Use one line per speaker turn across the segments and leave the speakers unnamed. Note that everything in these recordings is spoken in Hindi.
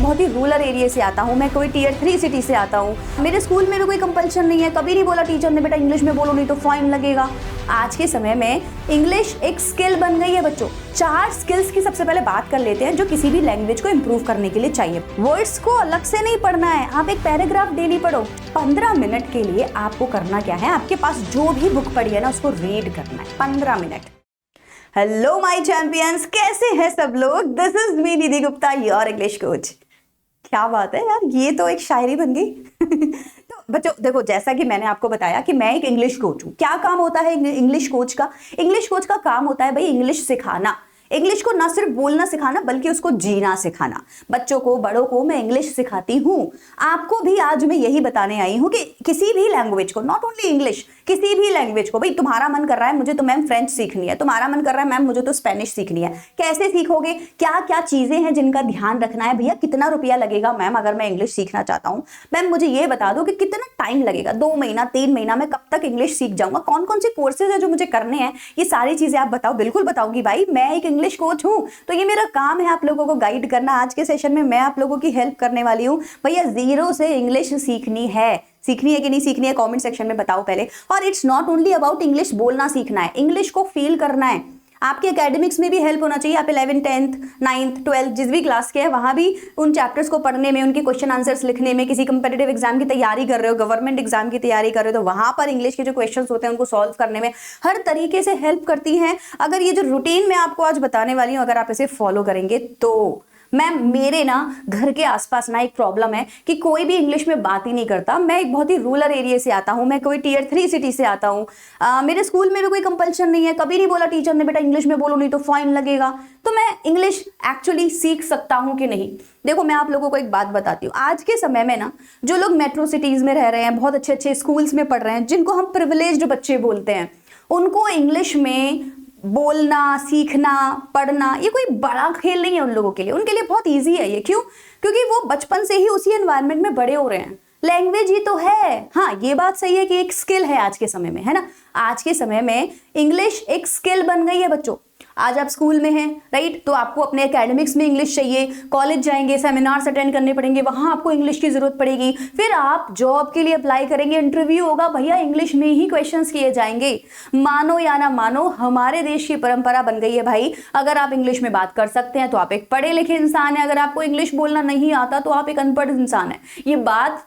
बहुत ही रूरल एरिया से आता हूँ, मैं कोई टियर 3 सिटी से आता हूँ। मेरे स्कूल में भी कोई कंपल्शन नहीं है, कभी नहीं बोला टीचर ने बेटा इंग्लिश में बोलो नहीं तो फाइन लगेगा। आज के समय में इंग्लिश एक स्किल बन गई है बच्चों। 4 स्किल्स की सबसे पहले बात कर लेते हैं जो किसी भी लैंग्वेज को इंप्रूव करने के लिए चाहिए। वर्ड्स को अलग से नहीं पढ़ना है, आप एक पैराग्राफ डेली पढ़ो। 15 मिनट के लिए आपको करना क्या है, आपके पास जो भी बुक पढ़ी है ना उसको रीड करना है 15 मिनट। हेलो माय चैंपियंस, कैसे हैं सब लोग? This is me Nidhi Gupta, your English coach. क्या बात है यार, ये तो एक शायरी बन गई। तो बच्चों देखो, जैसा कि मैंने आपको बताया कि मैं एक इंग्लिश कोच हूँ। क्या काम होता है इंग्लिश कोच का? इंग्लिश कोच का काम होता है भाई इंग्लिश सिखाना। इंग्लिश को ना सिर्फ बोलना सिखाना बल्कि उसको जीना सिखाना। बच्चों को, बड़ों को मैं इंग्लिश सिखाती हूँ। आपको भी आज मैं यही बताने आई हूँ कि किसी भी लैंग्वेज को, नॉट ओनली इंग्लिश, किसी भी लैंग्वेज को, भाई तुम्हारा मन कर रहा है मुझे तो मैम फ्रेंच सीखनी है, तुम्हारा मन कर रहा है मैम मुझे तो स्पेनिश सीखनी है, कैसे सीखोगे? क्या क्या चीजें हैं जिनका ध्यान रखना है? भैया कितना रुपया लगेगा मैम अगर मैं इंग्लिश सीखना चाहता हूँ? मैम मुझे ये बता दो कि कितना टाइम लगेगा, 2 महीना 3 महीना, मैं कब तक इंग्लिश सीख जाऊंगा? कौन कौन से कोर्सेज है जो मुझे करने हैं? ये सारी चीजें आप बताओ। बिल्कुल बताऊंगी भाई, मैं एक इंग्लिश कोच हूँ तो ये मेरा काम है आप लोगों को गाइड करना। आज के सेशन में मैं आप लोगों की हेल्प करने वाली हूँ। भैया 0 से इंग्लिश सीखनी है कि नहीं सीखनी है? कमेंट सेक्शन में बताओ पहले। और it's not only about English बोलना सीखना है, इंग्लिश को फील करना है। आपके एकेडमिक्स में भी हेल्प होना चाहिए। आप 11th 10th 9th 12th जिस भी क्लास के हैं वहां भी उन चैप्टर्स को पढ़ने में, उनके क्वेश्चन आंसर्स लिखने में, किसी कंपेटिटिव एग्जाम की तैयारी कर रहे हो, गवर्नमेंट एग्जाम की तैयारी कर रहे हो तो वहां पर इंग्लिश के जो क्वेश्चंस होते हैं उनको सॉल्व करने में हर तरीके से हेल्प करती हैं। अगर ये जो रूटीन मैं आपको आज बताने वाली हूँ अगर आप इसे फॉलो करेंगे तो मैम, मेरे ना घर के आसपास ना एक प्रॉब्लम है कि कोई भी इंग्लिश में बात ही नहीं करता। मैं एक बहुत ही रूरल एरिया से आता हूँ, मैं कोई टियर 3 सिटी से आता हूँ। मेरे स्कूल में भी कोई कंपल्शन नहीं है, कभी नहीं बोला टीचर ने बेटा इंग्लिश में बोलो नहीं तो फाइन लगेगा। तो मैं इंग्लिश एक्चुअली सीख सकता हूँ कि नहीं? देखो मैं आप लोगों को एक बात बताती हूँ। आज के समय में ना जो लोग मेट्रो सिटीज में रह रहे हैं, बहुत अच्छे अच्छे स्कूल्स में पढ़ रहे हैं, जिनको हम प्रिविलेज्ड बच्चे बोलते हैं, उनको इंग्लिश में बोलना, सीखना, पढ़ना ये कोई बड़ा खेल नहीं है उन लोगों के लिए। उनके लिए बहुत इजी है ये। क्यों? क्योंकि वो बचपन से ही उसी एनवायरनमेंट में बड़े हो रहे हैं। लैंग्वेज ही तो है। हाँ, ये बात सही है कि एक स्किल है आज के समय में, है ना? आज के समय में इंग्लिश एक स्किल बन गई है बच्चों। आज आप स्कूल में हैं, राइट? तो आपको अपने एकेडमिक्स में इंग्लिश चाहिए, कॉलेज जाएंगे, सेमिनार्स अटेंड करने पड़ेंगे, वहां आपको इंग्लिश की जरूरत पड़ेगी। फिर आप जॉब के लिए अप्लाई करेंगे, इंटरव्यू होगा, भैया इंग्लिश में ही क्वेश्चंस किए जाएंगे। मानो या ना मानो, हमारे देश की परंपरा बन गई है भाई, अगर आप इंग्लिश में बात कर सकते हैं तो आप एक पढ़े लिखे इंसान है, अगर आपको इंग्लिश बोलना नहीं आता तो आप एक अनपढ़ इंसान है। ये बात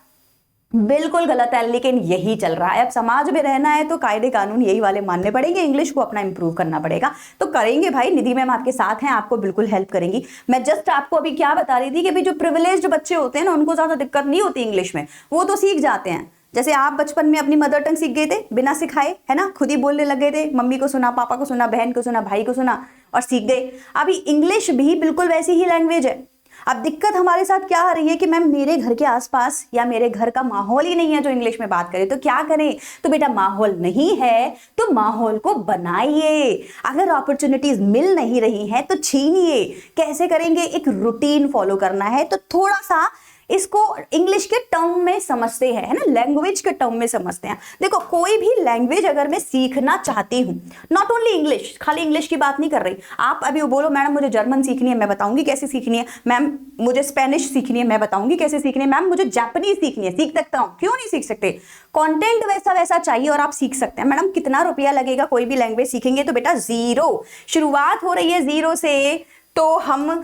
बिल्कुल गलत है, लेकिन यही चल रहा है। अब समाज में रहना है तो कायदे कानून यही वाले मानने पड़ेंगे, इंग्लिश को अपना इंप्रूव करना पड़ेगा। तो करेंगे भाई, निधि मैम आपके साथ हैं, आपको बिल्कुल हेल्प करेंगी। मैं जस्ट आपको अभी क्या बता रही थी कि भाई जो प्रिविलेज्ड बच्चे होते हैं ना उनको ज्यादा दिक्कत नहीं होती इंग्लिश में, वो तो सीख जाते हैं। जैसे आप बचपन में अपनी मदर टंग सीख गए थे बिना सिखाए, है ना? खुद ही बोलने लग गए थे, मम्मी को सुना, पापा को सुना, बहन को सुना, भाई को सुना और सीख गए। अभी इंग्लिश भी बिल्कुल वैसी ही लैंग्वेज है। अब दिक्कत हमारे साथ क्या आ रही है कि मैम मेरे घर के आसपास या मेरे घर का माहौल ही नहीं है जो इंग्लिश में बात करे, तो क्या करें? तो बेटा माहौल नहीं है तो माहौल को बनाइए। अगर अपॉर्चुनिटीज मिल नहीं रही है तो छीनिए। कैसे करेंगे? एक रूटीन फॉलो करना है। तो थोड़ा सा इसको इंग्लिश के टर्म में समझते हैं, है ना? लैंग्वेज के टर्म में समझते हैं। देखो कोई भी लैंग्वेज अगर मैं सीखना चाहती हूँ, नॉट ओनली इंग्लिश, खाली इंग्लिश की बात नहीं कर रही। आप अभी बोलो मैडम मुझे जर्मन सीखनी है, मैं बताऊंगी कैसे सीखनी है। मैम मुझे स्पेनिश सीखनी है, मैं बताऊंगी कैसे सीखनी है। मैम मुझे जापानीज सीखनी है, सीख सकता हूँ, क्यों नहीं सीख सकते? कंटेंट वैसा वैसा चाहिए और आप सीख सकते हैं। मैडम कितना रुपया लगेगा कोई भी लैंग्वेज सीखेंगे? तो बेटा 0, शुरुआत हो रही है 0 से, तो हम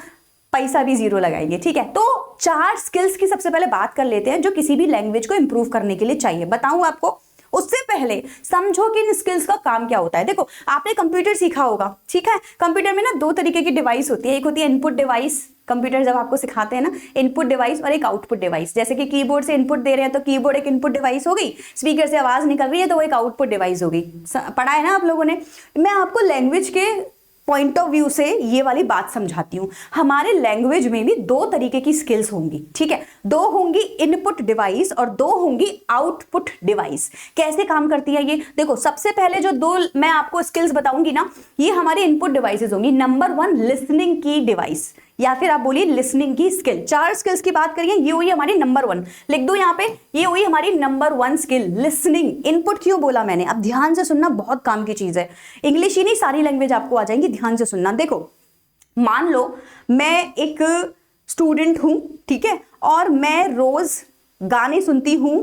पैसा भी 0 लगाएंगे, ठीक है? तो 4 स्किल्स की सबसे पहले बात कर लेते हैं जो किसी भी लैंग्वेज को इंप्रूव करने के लिए चाहिए। बताऊं आपको? उससे पहले समझो कि इन स्किल्स का काम क्या होता है। देखो आपने कंप्यूटर सीखा होगा, ठीक है? कंप्यूटर में ना 2 तरीके की डिवाइस होती है। एक होती है इनपुट डिवाइस, कंप्यूटर जब आपको सिखाते हैं ना, इनपुट डिवाइस, और एक आउटपुट डिवाइस। जैसे कि कीबोर्ड से इनपुट दे रहे हैं तो कीबोर्ड एक इनपुट डिवाइस हो गई, स्पीकर से आवाज निकल रही है तो वो एक आउटपुट डिवाइस हो गई। पढ़ा है ना आप लोगों ने? मैं आपको लैंग्वेज के पॉइंट ऑफ व्यू से ये वाली बात समझाती हूँ। हमारे लैंग्वेज में भी 2 तरीके की स्किल्स होंगी, ठीक है? 2 होंगी इनपुट डिवाइस और 2 होंगी आउटपुट डिवाइस। कैसे काम करती है ये? देखो सबसे पहले जो 2 मैं आपको स्किल्स बताऊंगी ना, ये हमारी इनपुट डिवाइसेस होंगी। नंबर 1 लिसनिंग की डिवाइस, या फिर आप बोलिए लिसनिंग की स्किल। 4 स्किल्स की बात करिए, ये हुई हमारी नंबर 1, लिख दो यहाँ पे, ये हुई हमारी नंबर 1 स्किल, लिसनिंग। इनपुट क्यों बोला मैंने? अब ध्यान से सुनना, बहुत काम की चीज है। इंग्लिश ही नहीं सारी लैंग्वेज आपको आ जाएंगी, ध्यान से सुनना। देखो मान लो मैं एक स्टूडेंट हूँ, ठीक है, और मैं रोज गाने सुनती हूँ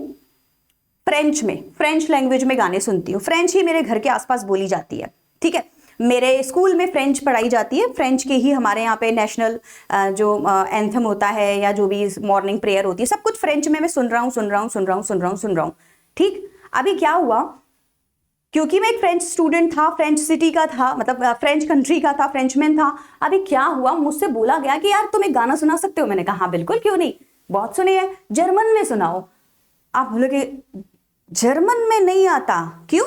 फ्रेंच में, फ्रेंच लैंग्वेज में गाने सुनती हूँ। फ्रेंच ही मेरे घर के आसपास बोली जाती है, ठीक है। मेरे स्कूल में फ्रेंच पढ़ाई जाती है, फ्रेंच के ही हमारे यहाँ पे नेशनल जो एंथम होता है या जो भी मॉर्निंग प्रेयर होती है, सब कुछ फ्रेंच में मैं सुन रहा हूँ। ठीक, अभी क्या हुआ, क्योंकि मैं एक फ्रेंच स्टूडेंट था, फ्रेंच सिटी का था, मतलब फ्रेंच कंट्री का था, फ्रेंचमैन था। अभी क्या हुआ, मुझसे बोला गया कि यार तुम एक गाना सुना सकते हो। मैंने कहा हाँ बिल्कुल, क्यों नहीं, बहुत सुने हैं, जर्मन में सुनाओ। आप बोलोगे जर्मन में नहीं आता, क्यों,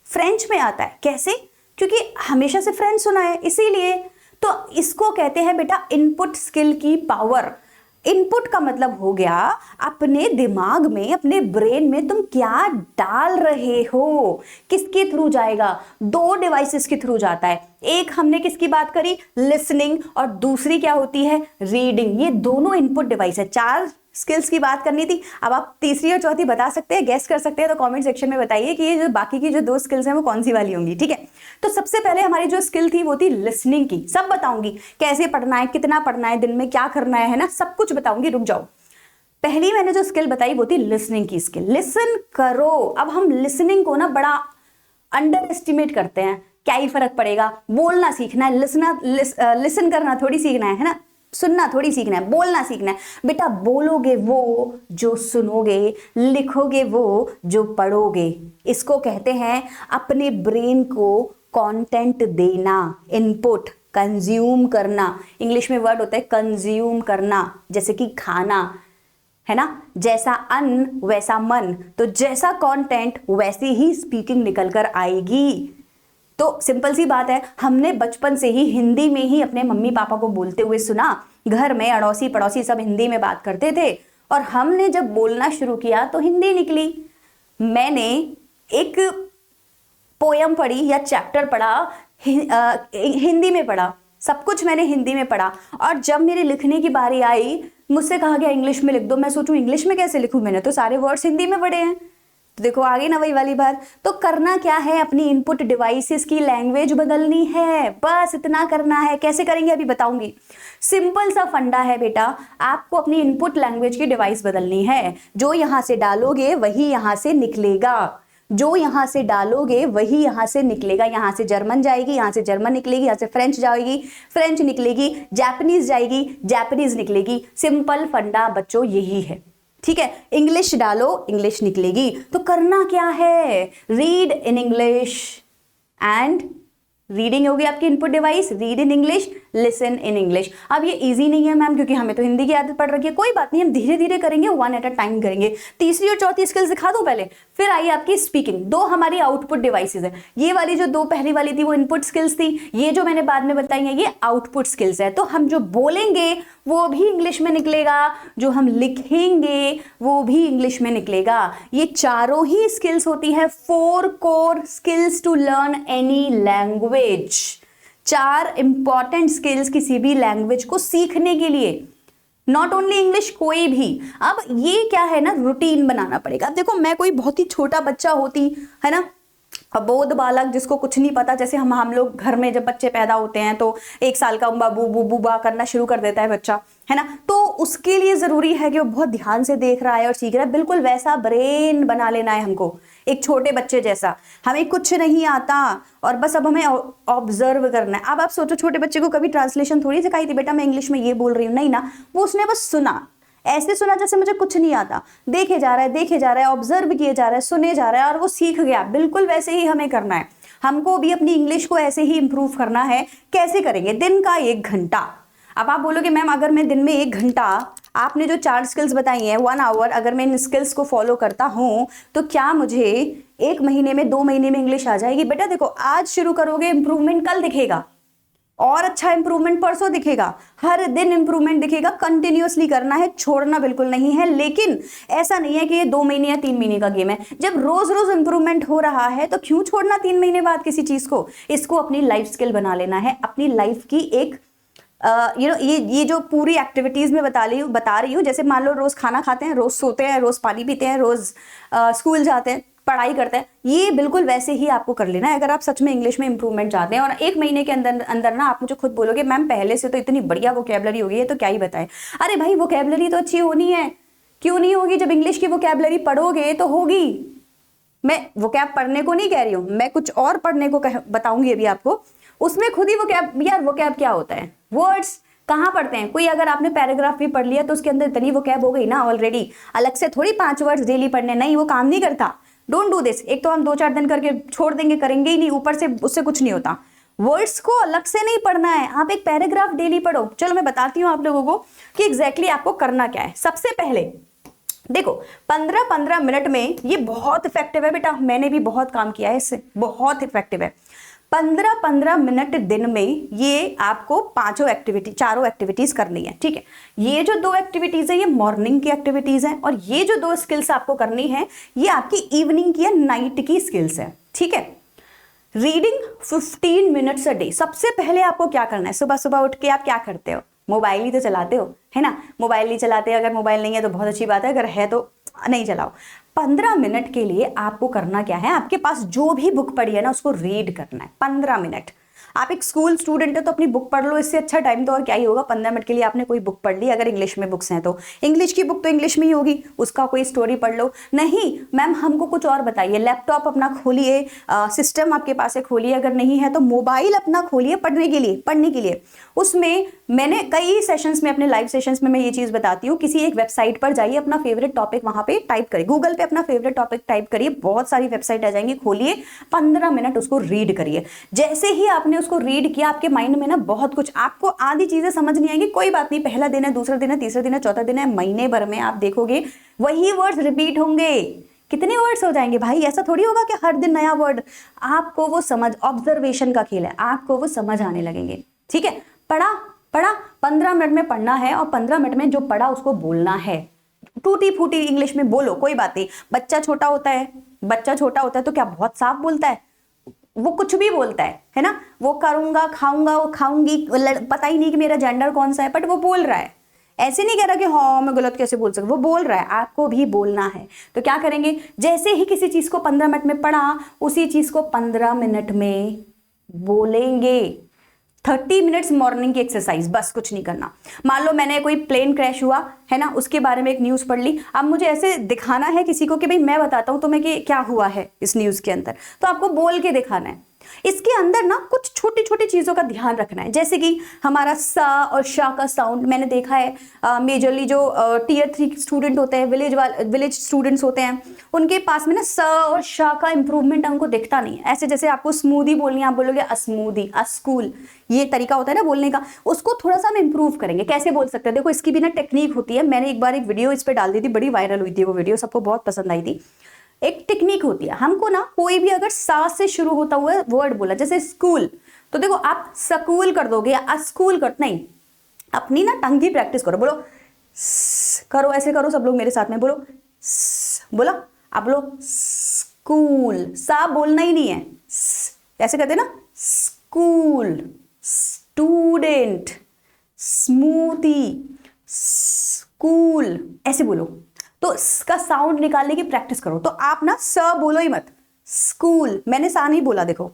फ्रेंच में आता है। कैसे, क्योंकि हमेशा से फ्रेंच सुना है इसीलिए। तो इसको कहते हैं बेटा इनपुट स्किल की पावर। इनपुट का मतलब हो गया अपने दिमाग में, अपने ब्रेन में तुम क्या डाल रहे हो, किसके थ्रू जाएगा। दो डिवाइसेस के थ्रू जाता है, एक हमने किसकी बात करी, लिसनिंग, और दूसरी क्या होती है, रीडिंग। ये दोनों इनपुट डिवाइस है। 4 स्किल्स की बात करनी थी, अब आप तीसरी और चौथी बता सकते हैं, गेस कर सकते हैं, तो कमेंट सेक्शन में बताइए कि ये जो बाकी की जो 2 स्किल्स हैं वो कौन सी वाली होंगी, ठीक है। तो सबसे पहले हमारी जो स्किल थी वो थी लिसनिंग की। सब बताऊंगी, कैसे पढ़ना है, कितना पढ़ना है, दिन में क्या करना है ना, सब कुछ बताऊंगी, रुक जाओ। पहली मैंने जो स्किल बताई वो थी लिसनिंग की स्किल। लिसन करो। अब हम लिसनिंग को ना बड़ा अंडर एस्टिमेट करते हैं, क्या ही फर्क पड़ेगा, बोलना सीखना है, लिसन करना थोड़ी सीखना है ना, सुनना थोड़ी सीखना है, बोलना सीखना है। बेटा बोलोगे वो जो सुनोगे, लिखोगे वो जो पढ़ोगे। इसको कहते हैं अपने ब्रेन को कंटेंट देना, इनपुट, कंज्यूम करना। इंग्लिश में वर्ड होता है कंज्यूम करना, जैसे कि खाना है ना, जैसा अन्न वैसा मन, तो जैसा कंटेंट वैसी ही स्पीकिंग निकल कर आएगी। तो सिंपल सी बात है, हमने बचपन से ही हिंदी में ही अपने मम्मी पापा को बोलते हुए सुना, घर में अड़ोसी पड़ोसी सब हिंदी में बात करते थे, और हमने जब बोलना शुरू किया तो हिंदी निकली। मैंने एक पोयम पढ़ी या चैप्टर पढ़ा, हिंदी में पढ़ा, सब कुछ मैंने हिंदी में पढ़ा, और जब मेरे लिखने की बारी आई मुझसे कहा गया इंग्लिश में लिख दो। मैं सोचूं इंग्लिश में कैसे लिखूं, मैंने तो सारे वर्ड्स हिंदी में पढ़े हैं। तो देखो आ गई ना वही वाली बात। तो करना क्या है, अपनी इनपुट डिवाइसेस की लैंग्वेज बदलनी है, बस इतना करना है। कैसे करेंगे अभी बताऊंगी। सिंपल सा फंडा है बेटा, आपको अपनी इनपुट लैंग्वेज की डिवाइस बदलनी है। जो यहां से डालोगे वही यहां से निकलेगा, जो यहां से डालोगे वही यहां से निकलेगा। यहां से जर्मन जाएगी, यहां से जर्मन निकलेगी, यहां से फ्रेंच जाएगी, फ्रेंच निकलेगी, जापानीज जाएगी, जापानीज निकलेगी। सिंपल फंडा बच्चों यही है, ठीक है। इंग्लिश डालो, इंग्लिश निकलेगी। तो करना क्या है, read in English and reading होगी आपकी input device, read in English, listen in English. अब ये इजी नहीं है मैम, क्योंकि हमें तो हिंदी की आदत पड़ रखी है। कोई बात नहीं, हम धीरे धीरे करेंगे, 1 एट अ टाइम करेंगे। तीसरी और चौथी स्किल्स दिखा दूं पहले, फिर आई आपकी स्पीकिंग। 2 हमारी आउटपुट डिवाइसेस है। ये वाली जो 2 पहली वाली थी वो इनपुट स्किल्स थी, ये जो मैंने बाद में बताई है ये आउटपुट स्किल्स है। तो हम जो बोलेंगे वो भी इंग्लिश में निकलेगा, जो हम लिखेंगे वो भी इंग्लिश में निकलेगा। ये चारों ही स्किल्स होती है 4 core skills to learn any language. 4 important skills किसी भी लैंग्वेज को सीखने के लिए, नॉट ओनली इंग्लिश, कोई भी। अब ये क्या है ना, रूटीन बनाना पड़ेगा। अब देखो मैं कोई बहुत ही छोटा बच्चा होती है ना, अबोध बालक जिसको कुछ नहीं पता, जैसे हम लोग घर में जब बच्चे पैदा होते हैं तो 1 साल का बाबू बूबा करना शुरू कर देता है बच्चा, है ना। तो उसके लिए जरूरी है कि वो बहुत ध्यान से देख रहा है और सीख रहा है। बिल्कुल वैसा ब्रेन बना लेना है हमको, एक छोटे बच्चे जैसा। हमें कुछ नहीं आता और बस अब हमें ऑब्जर्व करना है। अब आप सोचो, छोटे बच्चे को कभी ट्रांसलेशन थोड़ी सिखाई थी, बेटा मैं इंग्लिश में ये बोल रही हूँ, नहीं ना, वो उसने बस सुना, ऐसे सुना जैसे मुझे कुछ नहीं आता। देखे जा रहा है, ऑब्जर्व किए जा रहा है, सुने जा रहा है, और वो सीख गया। बिल्कुल वैसे ही हमें करना है। हमको भी अपनी इंग्लिश को ऐसे ही इंप्रूव करना है। कैसे करेंगे, दिन का 1 घंटा। अब आप बोलोगे मैम अगर मैं दिन में 1 घंटा, आपने जो 4 स्किल्स बताई हैं 1 आवर, अगर मैं इन स्किल्स को फॉलो करता हूं तो क्या मुझे 1 महीने में, 2 महीने में इंग्लिश आ जाएगी? बेटा देखो, आज शुरू करोगे, इंप्रूवमेंट कल दिखेगा, और अच्छा इंप्रूवमेंट परसों दिखेगा, हर दिन इंप्रूवमेंट दिखेगा। कंटिन्यूअसली करना है, छोड़ना बिल्कुल नहीं है। लेकिन ऐसा नहीं है कि ये 2 महीने या 3 महीने का गेम है। जब रोज रोज इंप्रूवमेंट हो रहा है तो क्यों छोड़ना 3 महीने बाद किसी चीज को। इसको अपनी लाइफ स्किल बना लेना है, अपनी लाइफ की एक ये जो पूरी एक्टिविटीज में बता रही हूँ। जैसे मान लो रोज खाना खाते हैं, रोज सोते हैं, रोज पानी पीते हैं, रोज स्कूल जाते हैं, पढ़ाई करता है, ये बिल्कुल वैसे ही आपको कर लेना है अगर आप सच में इंग्लिश में इंप्रूवमेंट चाहते हैं। और 1 महीने के अंदर अंदर ना आप मुझे खुद बोलोगे मैम पहले से तो इतनी बढ़िया वोकैबुलरी हो गई है, तो क्या ही बताएं। अरे भाई वोकैबुलरी तो अच्छी होनी है, क्यों नहीं होगी? जब इंग्लिश की वोकैबुलरी पढ़ोगे तो होगी। मैं वोकैब पढ़ने को नहीं कह रही हूँ, मैं कुछ और पढ़ने को बताऊंगी अभी आपको, उसमें खुद ही वोकैब। यार वोकैब क्या होता है? वर्ड्स कहाँ पढ़ते हैं? कोई अगर आपने पैराग्राफ भी पढ़ लिया तो उसके अंदर इतनी वोकैब हो गई ना ऑलरेडी, अलग से थोड़ी 5 वर्ड्स डेली पढ़ने, नहीं वो काम नहीं करता। Don't do this. एक तो हम 2-4 दिन करके छोड़ देंगे, करेंगे ही नहीं, ऊपर से उससे कुछ नहीं होता। वर्ड्स को अलग से नहीं पढ़ना है, आप एक पैराग्राफ डेली पढ़ो। चलो मैं बताती हूँ आप लोगों को कि एग्जैक्टली आपको करना क्या है। सबसे पहले देखो 15-15 मिनट में ये बहुत इफेक्टिव है बेटा, मैंने भी बहुत काम किया है इससे, बहुत इफेक्टिव है। 15-15 मिनट दिन में ये आपको 4 एक्टिविटीज करनी है, ठीक है। ये जो 2 एक्टिविटीज है ये मॉर्निंग की एक्टिविटीज है, और ये जो 2 स्किल्स आपको करनी है ये आपकी इवनिंग की या नाइट की स्किल्स है, ठीक है। Reading 15 minutes a day. सबसे पहले आपको क्या करना है, सुबह सुबह उठ के आप क्या करते हो? मोबाइल ही तो चलाते हो, है ना? मोबाइल नहीं चलाते, अगर मोबाइल नहीं है तो बहुत अच्छी बात है, अगर है तो नहीं चलाओ। 15 मिनट के लिए आपको करना क्या है, आपके पास जो भी बुक पड़ी है ना उसको रीड करना है 15 मिनट। आप एक स्कूल स्टूडेंट है तो अपनी बुक पढ़ लो, इससे अच्छा टाइम तो और क्या ही होगा। 15 मिनट के लिए आपने कोई बुक पढ़ ली, अगर इंग्लिश में बुक्स हैं तो इंग्लिश की बुक तो इंग्लिश में ही होगी, उसका कोई स्टोरी पढ़ लो। नहीं मैम हमको कुछ और बताइए, लैपटॉप अपना खोलिए, सिस्टम आपके पास है खोलिए, अगर नहीं है तो मोबाइल अपना खोलिए पढ़ने के लिए। उसमें मैंने कई सेशंस में, अपने लाइव सेशंस में मैं ये चीज बताती हूँ, किसी एक वेबसाइट पर जाइए, अपना फेवरेट टॉपिक वहां पे टाइप करिए, गूगल पे अपना फेवरेट टॉपिक टाइप करिए, बहुत सारी वेबसाइट आ जाएंगी, खोलिए 15 मिनट उसको रीड करिए। जैसे ही आपने उसको रीड किया आपके माइंड में ना बहुत कुछ, आपको आधी चीजें समझ नहीं आएंगी, कोई बात नहीं, पहला दिन है, दूसरा दिन है, तीसरा दिन है, चौथा दिन है, महीने भर में आप देखोगे वही वर्ड्स रिपीट होंगे। कितने वर्ड्स हो जाएंगे भाई? ऐसा थोड़ी होगा कि हर दिन नया वर्ड, आपको वो समझ, ऑब्जर्वेशन का खेल है, आपको वो समझ आने लगेंगे, ठीक है। पढ़ा 15 मिनट में पढ़ना है, और 15 मिनट में जो पढ़ा उसको बोलना है, टूटी फूटी इंग्लिश में बोलो, कोई बात नहीं। बच्चा छोटा होता है तो क्या बहुत साफ बोलता है? वो कुछ भी बोलता है ना, वो करूंगा, खाऊंगा, वो खाऊंगी, पता ही नहीं कि मेरा जेंडर कौन सा है, बट वो बोल रहा है। ऐसे नहीं कह रहा कि हाँ मैं गलत कैसे बोल सकता, वो बोल रहा है, आपको भी बोलना है। तो क्या करेंगे, जैसे ही किसी चीज को 15 मिनट में पढ़ा, उसी चीज को 15 मिनट में बोलेंगे। 30 मिनट्स मॉर्निंग की एक्सरसाइज, बस कुछ नहीं करना। मान लो मैंने कोई प्लेन क्रैश हुआ है ना, उसके बारे में एक न्यूज पढ़ ली, अब मुझे ऐसे दिखाना है किसी को कि भाई मैं बताता हूं तुम्हें कि क्या हुआ है इस न्यूज के अंदर, तो आपको बोल के दिखाना है। इसके अंदर ना कुछ छोटी छोटी चीजों का ध्यान रखना है, जैसे कि हमारा सा और शा का साउंड। मैंने देखा है मेजरली जो Tier 3 स्टूडेंट होते हैं, विलेज स्टूडेंट्स होते हैं, उनके पास में ना स और शा का इंप्रूवमेंट हमको दिखता नहीं है। ऐसे जैसे आपको स्मूदी बोलनी है, आप बोलोगे अस्मूदी, अस्कूल, ये तरीका होता है ना बोलने का, उसको थोड़ा सा हम इंप्रूव करेंगे। कैसे बोल सकते हैं? देखो इसकी भी ना टेक्निक होती है, मैंने एक बार एक वीडियो इस पर डाल दी थी, बड़ी वायरल हुई थी वो वीडियो, सबको बहुत पसंद आई थी। एक टेक्निक होती है, हमको ना कोई भी अगर सा से शुरू होता हुआ वर्ड बोला, जैसे स्कूल, तो देखो आप स्कूल कर दोगे या अस्कूल कर, नहीं, अपनी ना टंग की प्रैक्टिस करो, बोलो करो, ऐसे करो, सब लोग मेरे साथ में बोलो, बोला आप बोलो स्कूल, सा बोलना ही नहीं है, ऐसे कहते ना, स्कूल, स्टूडेंट, स्मूथी, स्कूल, ऐसे बोलो। तो इसका साउंड निकालने की प्रैक्टिस करो। तो आप ना स बोलो ही मत, स्कूल, मैंने सा नहीं बोला देखो,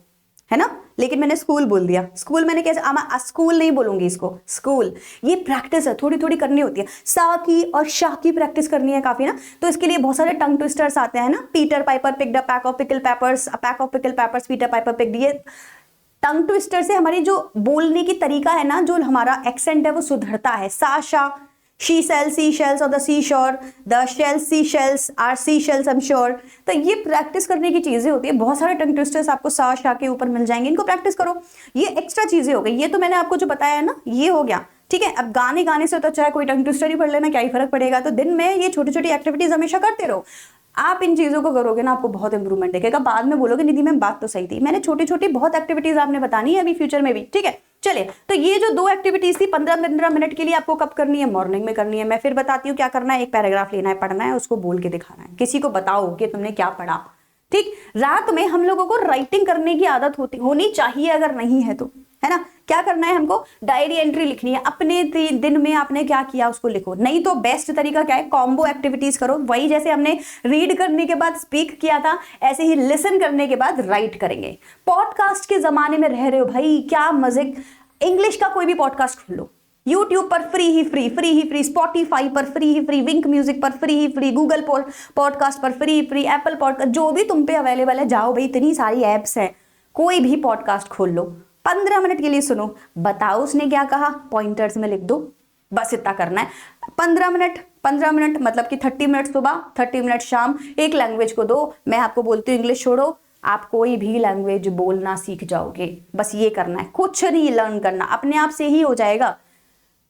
है ना, लेकिन मैंने स्कूल बोल दिया। स्कूल मैंने कैसे, स्कूल नहीं बोलूंगी इसको, स्कूल। ये प्रैक्टिस है, थोड़ी थोड़ी करनी होती है। सा की और शाह की प्रैक्टिस करनी है काफी ना, तो इसके लिए बहुत सारे टंग ट्विस्टर्स आते हैं ना, Peter Piper picked a pack of pickle papers, a pack of pickle papers, Peter Piper picked. ये टंग ट्विस्टर से हमारी जो बोलने की तरीका है ना, जो हमारा एक्सेंट है वो सुधरता है। सा शा, she sells seashells on the seashore, the shells seashells are seashells I'm sure। तो ये प्रैक्टिस करने की चीजें होती है, बहुत सारे टंग ट्विस्टर्स आपको सा शा के ऊपर मिल जाएंगे, इनको प्रैक्टिस करो। ये एक्स्ट्रा चीजें हो गई, ये तो मैंने आपको जो बताया है ना, ये हो गया, ठीक है। अब गाने से तो चाहे कोई टंग ट्विस्टर ही पढ़ लेना, क्या ही फर्क पड़ेगा। तो दिन में ये छोटी छोटी एक्टिविटीज हमेशा करते रहो। आप इन चीजों को करोगे ना, आपको बहुत इंप्रूवमेंट दिखेगा। बाद में बोलोगे निधि मैम बात तो सही थी, मैंने छोटी छोटी बहुत एक्टिविटीज आपने बतानी है अभी फ्यूचर में भी, ठीक है। चलिए, तो ये जो 2 एक्टिविटीज थी 15-15 मिनट के लिए आपको कब करनी है? मॉर्निंग में करनी है। मैं फिर बताती हूँ क्या करना है। एक पैराग्राफ लेना है, पढ़ना है, उसको बोल के दिखाना है, किसी को बताओ कि तुमने क्या पढ़ा, ठीक। रात में हम लोगों को राइटिंग करने की आदत होनी चाहिए, अगर नहीं है तो, है ना। क्या करना है हमको, डायरी एंट्री लिखनी है, अपने दिन में आपने क्या किया उसको लिखो। नहीं तो बेस्ट तरीका क्या है, कॉम्बो एक्टिविटीज करो। वही जैसे हमने रीड करने के बाद स्पीक किया था, ऐसे ही लिसन करने के बाद राइट करेंगे। पॉडकास्ट के जमाने में रह रहे हो भाई, क्या मजे। इंग्लिश का कोई भी पॉडकास्ट खोल लो, यूट्यूब पर फ्री ही फ्री, स्पॉटिफाई पर फ्री ही फ्री, विंक म्यूजिक पर फ्री ही फ्री, गूगल पॉडकास्ट पर फ्री फ्री, एप्पल पॉडकास्ट, जो भी तुम पे अवेलेबल है, जाओ भाई, इतनी सारी एप्स हैं, कोई भी पॉडकास्ट खोल लो, 15 मिनट के लिए सुनो, बताओ उसने क्या कहा, पॉइंटर्स में लिख दो, बस इतना करना है। 15 मिनट मतलब कि 30 मिनट सुबह, 30 मिनट शाम, एक लैंग्वेज को दो। मैं आपको बोलती हूँ इंग्लिश छोड़ो, आप कोई भी लैंग्वेज बोलना सीख जाओगे, बस ये करना है, कुछ नहीं लर्न करना, अपने आप से ही हो जाएगा।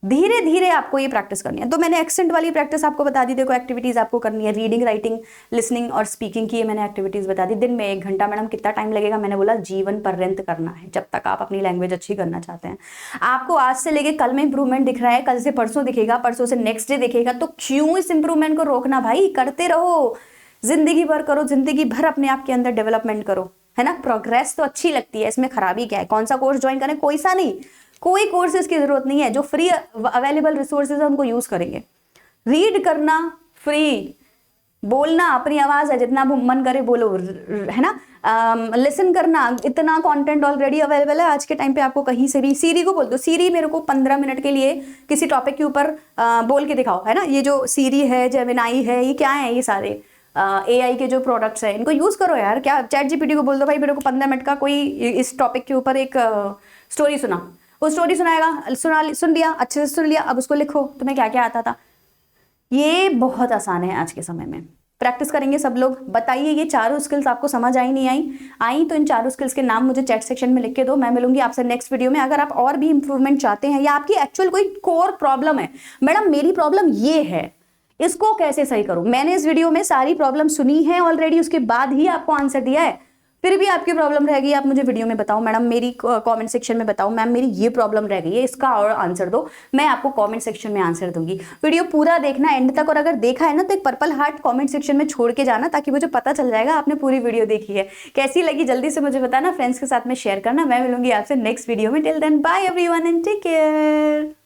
धीरे धीरे आपको ये प्रैक्टिस करनी है। तो मैंने एक्सेंट वाली प्रैक्टिस आपको बता दी, देखो एक्टिविटीज आपको करनी है, रीडिंग, राइटिंग, लिसनिंग और स्पीकिंग की, मैंने एक्टिविटीज बता दी। दिन में 1 घंटा, मैडम कितना टाइम लगेगा, मैंने बोला जीवन पर्यंत करना है, जब तक आप अपनी लैंग्वेज अच्छी करना चाहते हैं। आपको आज से लेके कल में इंप्रूवमेंट दिख रहा है, कल से परसों दिखेगा, परसों से नेक्स्ट डे दिखेगा, तो क्यों इस इंप्रूवमेंट को रोकना भाई, करते रहो, जिंदगी भर करो, जिंदगी भर अपने आप के अंदर डेवलपमेंट करो, है ना। प्रोग्रेस तो अच्छी लगती है, इसमें खराबी क्या है, कौन सा कोर्स ज्वाइन करें, कोई सा नहीं, कोई कोर्सेज की जरूरत नहीं है, जो फ्री अवेलेबल रिसोर्सेज है उनको यूज करेंगे। रीड करना फ्री, बोलना अपनी आवाज है, जितना मन करे बोलो, है ना। लिसन करना, इतना कंटेंट ऑलरेडी अवेलेबल है आज के टाइम पे, आपको कहीं से भी, सीरी को बोल दो, सीरी मेरे को 15 मिनट के लिए किसी टॉपिक के ऊपर बोल के दिखाओ, है ना। ये जो सीरी है, जेमिनाई है, ये क्या है, ये सारे AI के जो प्रोडक्ट्स हैं, इनको यूज करो यार। क्या चैट GPT को बोल दो भाई मेरे को 15 मिनट का कोई इस टॉपिक के ऊपर एक स्टोरी सुना, वो स्टोरी सुनाएगा, सुन लिया, अच्छे से सुन लिया, अब उसको लिखो, तुम्हें क्या क्या आता था। ये बहुत आसान है आज के समय में, प्रैक्टिस करेंगे सब लोग। बताइए ये चारों स्किल्स आपको समझ आई नहीं आई तो इन चारों स्किल्स के नाम मुझे चैट सेक्शन में लिख के दो, मैं मिलूंगी आपसे नेक्स्ट वीडियो में। अगर आप और भी इंप्रूवमेंट चाहते हैं, या आपकी एक्चुअल कोई कोर प्रॉब्लम है, मैडम मेरी प्रॉब्लम ये है, इसको कैसे सही करूं, मैंने इस वीडियो में सारी प्रॉब्लम सुनी है ऑलरेडी, उसके बाद ही आपको आंसर दिया है, फिर भी आपकी प्रॉब्लम रह गई, आप मुझे वीडियो में बताओ, मैडम मेरी कमेंट सेक्शन में बताओ, मैम मेरी ये प्रॉब्लम रह गई है, इसका और आंसर दो, मैं आपको कमेंट सेक्शन में आंसर दूंगी। वीडियो पूरा देखना एंड तक, और अगर देखा है ना तो एक पर्पल हार्ट कमेंट सेक्शन में छोड़ के जाना, ताकि मुझे पता चल जाएगा आपने पूरी वीडियो देखी है। कैसी लगी जल्दी से मुझे बताना, फ्रेंड्स के साथ में शेयर करना। मैं मिलूंगी आपसे नेक्स्ट वीडियो में। Till then bye everyone and take care.